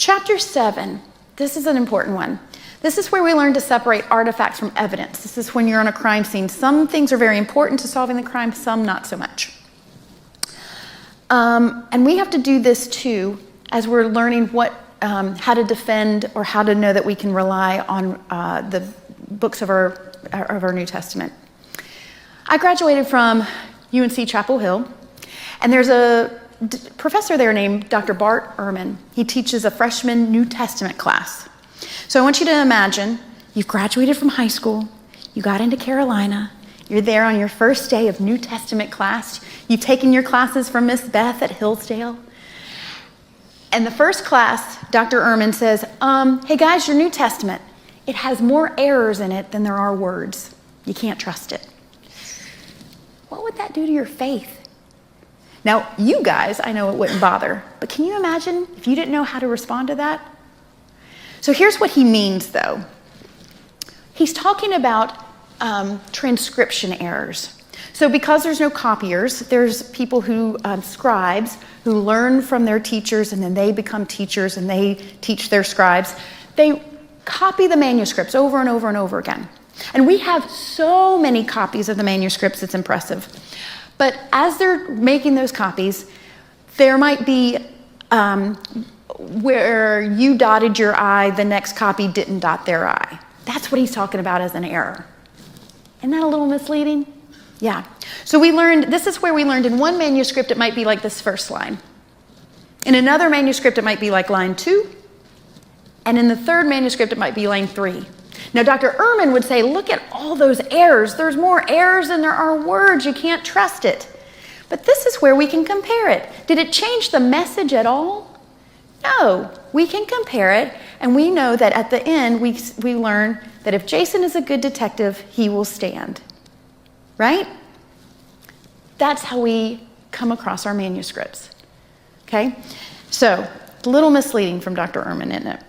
Chapter 7, this is an important one. This is where we learn to separate artifacts from evidence. This is when you're on a crime scene. Some things are very important to solving the crime, some not so much. And we have to do this too as we're learning how to defend or how to know that we can rely on the books of our New Testament. I graduated from UNC Chapel Hill, and there's a professor there named Dr. Bart Ehrman. He teaches a freshman New Testament class. So I want you to imagine you've graduated from high school, you got into Carolina, you're there on your first day of New Testament class, you've taken your classes from Miss Beth at Hillsdale, and the first class, Dr. Ehrman says, hey guys, your New Testament, it has more errors in it than there are words. You can't trust it. What would that do to your faith? Now, you guys, I know it wouldn't bother, but can you imagine if you didn't know how to respond to that? So here's what he means, though. He's talking about transcription errors. So because there's no copiers, there's people who, scribes, who learn from their teachers, and then they become teachers, and they teach their scribes. They copy the manuscripts over and over and over again. And we have so many copies of the manuscripts, it's impressive. But as they're making those copies, there might be where you dotted your I, the next copy didn't dot their I. That's what he's talking about as an error. Isn't that a little misleading? Yeah. So this is where we learned in one manuscript it might be like this first line. In another manuscript it might be like line 2. And in the third manuscript it might be line 3. Now, Dr. Ehrman would say, look at all those errors. There's more errors than there are words. You can't trust it. But this is where we can compare it. Did it change the message at all? No. We can compare it, and we know that at the end, we learn that if Jason is a good detective, he will stand. Right? That's how we come across our manuscripts. Okay? So, a little misleading from Dr. Ehrman, isn't it?